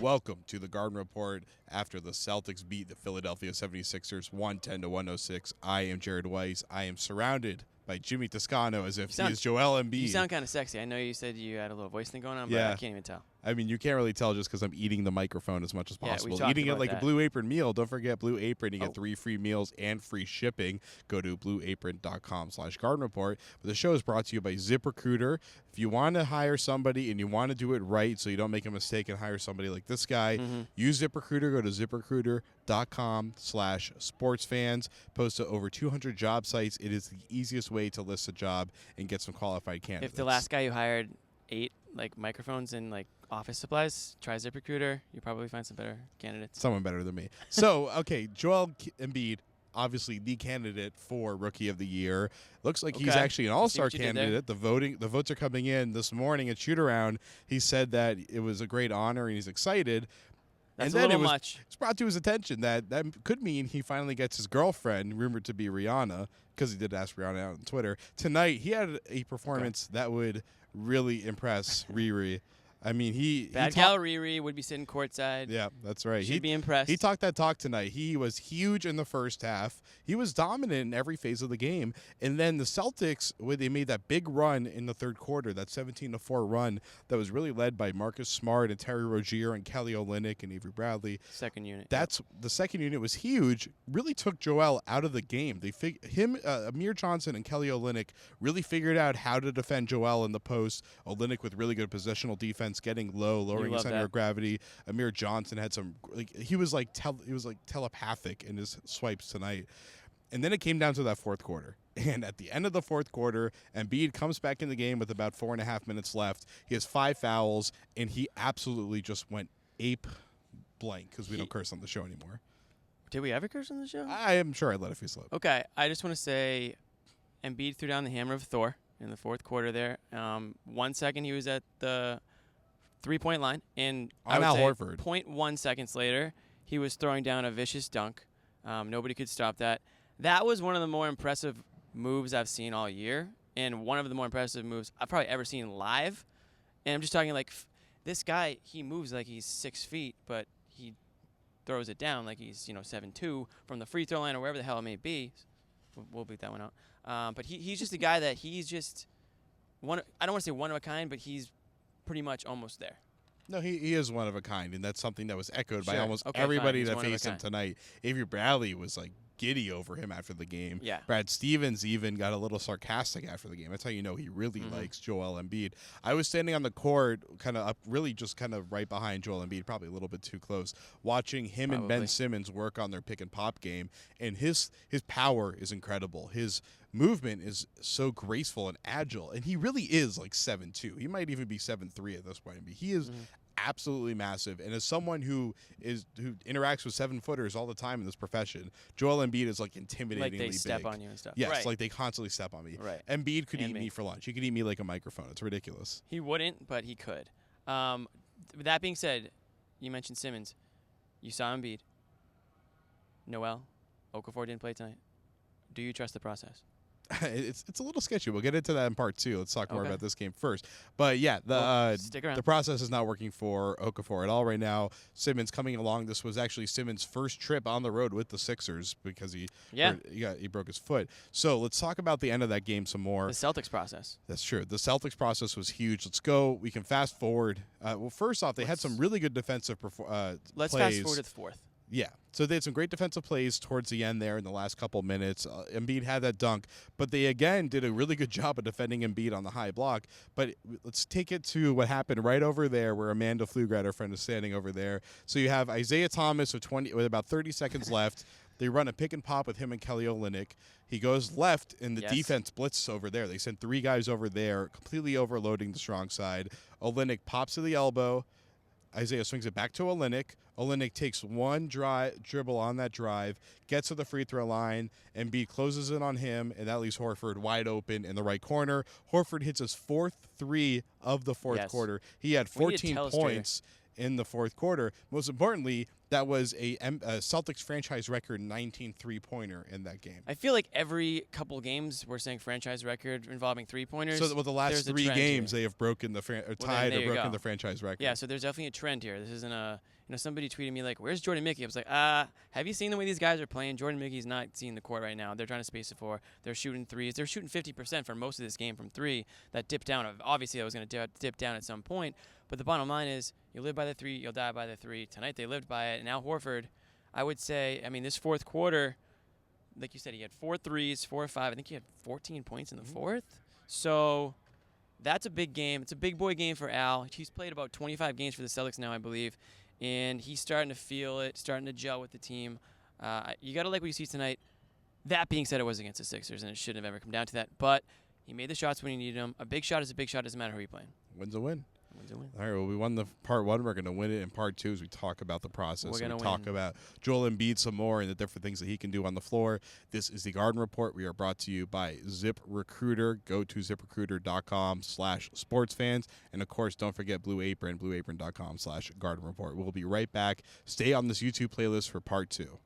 Welcome to the Garden Report after the Celtics beat the Philadelphia 76ers 110-106. I am Jared Weiss. I am surrounded by Jimmy Toscano as if he is Joel Embiid. You sound kind of sexy. I know you said you had a little voice thing going on, but Yeah. I can't even tell. I mean, you can't really tell just because I'm eating the microphone as much as Yeah, we possible. talked Eating it about like that. a Blue Apron meal. Don't forget Blue Apron. You Oh. get 3 free meals and free shipping. Go to blueapron.com/Garden Report. But the show is brought to you by ZipRecruiter. If you want to hire somebody and you want to do it right so you don't make a mistake and hire somebody like this guy, use ZipRecruiter. Go to ZipRecruiter.com/sportsfans. Post to over 200 job sites. It is the easiest way to list a job and get some qualified candidates. If the last guy you hired ate like microphones and like office supplies, try ZipRecruiter. You probably find some better candidates. Someone better than me. So, okay, Joel Embiid, obviously the candidate for Rookie of the Year. Looks like he's Okay. actually an all-star what you did there. candidate. The votes are coming in this morning at shoot-around. He said that it was a great honor and he's excited. That's and a then little it was much. it's brought to his attention that could mean he finally gets his girlfriend, rumored to be Rihanna, because he did ask Rihanna out on Twitter. Tonight, he had a performance that would really impress Riri. I mean, Bad gal Riri would be sitting courtside. Yeah, that's right. She'd be impressed. He talked that talk tonight. He was huge in the first half. He was dominant in every phase of the game. And then the Celtics, when they made that big run in the third quarter, that 17-4 run that was really led by Marcus Smart and Terry Rozier and Kelly Olynyk and Avery Bradley. Second unit. The second unit was huge. Really took Joel out of the game. Amir Johnson and Kelly Olynyk really figured out how to defend Joel in the post. Olynyk with really good positional defense, getting low, lowering his center of gravity. Amir Johnson had some he was like telepathic in his swipes tonight. And then it came down to that fourth quarter. And at the end of the fourth quarter, Embiid comes back in the game with about 4.5 minutes left. He has 5 fouls, and he absolutely just went ape blank because we don't curse on the show anymore. Did we ever curse on the show? I am sure I let a few slip. Okay, I just want to say Embiid threw down the hammer of Thor in the fourth quarter there. 1 second he was at the three-point line, and On Al Horford. 0.1 seconds later, he was throwing down a vicious dunk. Nobody could stop that. That was one of the more impressive moves I've seen all year, and one of the more impressive moves I've probably ever seen live. And I'm just talking like this guy, he moves like he's 6 feet, but he throws it down like he's 7'2" from the free throw line or wherever the hell it may be. We'll beat that one out. But he's just a guy that he's just one. I don't want to say one of a kind, but he's pretty much almost there. No, he is one of a kind, and that's something that was echoed by Sure. almost Okay, everybody fine. He's that one of a faced him kind. tonight. Avery Bradley was like giddy over him after the game. Yeah. Brad Stevens even got a little sarcastic after the game. That's how you know he really likes Joel Embiid. I was standing on the court, kind of up, really just kind of right behind Joel Embiid, probably a little bit too close, watching him and Ben Simmons work on their pick and pop game, and his power is incredible. His movement is so graceful and agile, and he really is like 7'2". He might even be 7'3" at this point, but he is absolutely massive. And as someone who interacts with 7-footers all the time in this profession, Joel Embiid is like intimidatingly Like they big. step on you and stuff. Yes, Right. like they constantly step on me. Right. Embiid could And eat me. me for lunch. He could eat me like a microphone. It's ridiculous. He wouldn't, but he could. That being said, you mentioned Simmons. You saw Embiid. Noel, Okafor didn't play tonight. Do you trust the process? It's a little sketchy. We'll get into that in part 2. Let's talk more Okay. about this game first. But yeah, stick around. the process is not working for Okafor at all right now. Simmons coming along. This was actually Simmons' first trip on the road with the Sixers because he broke his foot. So let's talk about the end of that game some more. The Celtics process. That's true. The Celtics process was huge. Let's go. We can fast forward. Well, first off, they had some really good defensive Let's plays. fast forward to the fourth. Yeah. So they had some great defensive plays towards the end there in the last couple minutes. Embiid had that dunk, but they again did a really good job of defending Embiid on the high block. But let's take it to what happened right over there where Amanda Pflugrad, our friend, is standing over there. So you have Isaiah Thomas with about 30 seconds left. They run a pick and pop with him and Kelly Olynyk. He goes left, and the defense blitzes over there. They sent 3 guys over there, completely overloading the strong side. Olynyk pops to the elbow. Isaiah swings it back to Olynyk. Olynyk takes one dribble on that drive, gets to the free throw line, and Embiid closes it on him, and that leaves Horford wide open in the right corner. Horford hits his 4th 3 of the fourth quarter. He had 14 points in the fourth quarter. Most importantly, that was a Celtics franchise record 19 3-pointer in that game. I feel like every couple games we're saying franchise record involving 3-pointers. So with the last 3 games, they have broken the tied or broken the franchise record. Yeah, so there's definitely a trend here. This isn't a somebody tweeted me like, "Where's Jordan Mickey?" I was like, have you seen the way these guys are playing? Jordan Mickey's not seeing the court right now. They're trying to space the floor. They're shooting threes. They're shooting 50% for most of this game from 3. That dipped down. Obviously, that was going to dip down at some point. But the bottom line is, you live by the 3, you'll die by the 3. Tonight they lived by it. And Al Horford, I would say, I mean, this fourth quarter, like you said, he had 4 threes, 4 or 5. I think he had 14 points in the fourth. So that's a big game. It's a big boy game for Al. He's played about 25 games for the Celtics now, I believe. And he's starting to feel it, starting to gel with the team. You got to like what you see tonight. That being said, it was against the Sixers, and it shouldn't have ever come down to that. But he made the shots when he needed them. A big shot is a big shot. Doesn't matter who you're playing. Win's a win. Win's a win. All right, well, we won the part 1. We're going to win it in part 2 as we talk about the process. We're going to talk about Joel Embiid some more and the different things that he can do on the floor. This is the Garden Report. We are brought to you by ZipRecruiter. Go to ZipRecruiter.com/sportsfans. And, of course, don't forget Blue Apron, blueapron.com/Garden Report. We'll be right back. Stay on this YouTube playlist for part 2.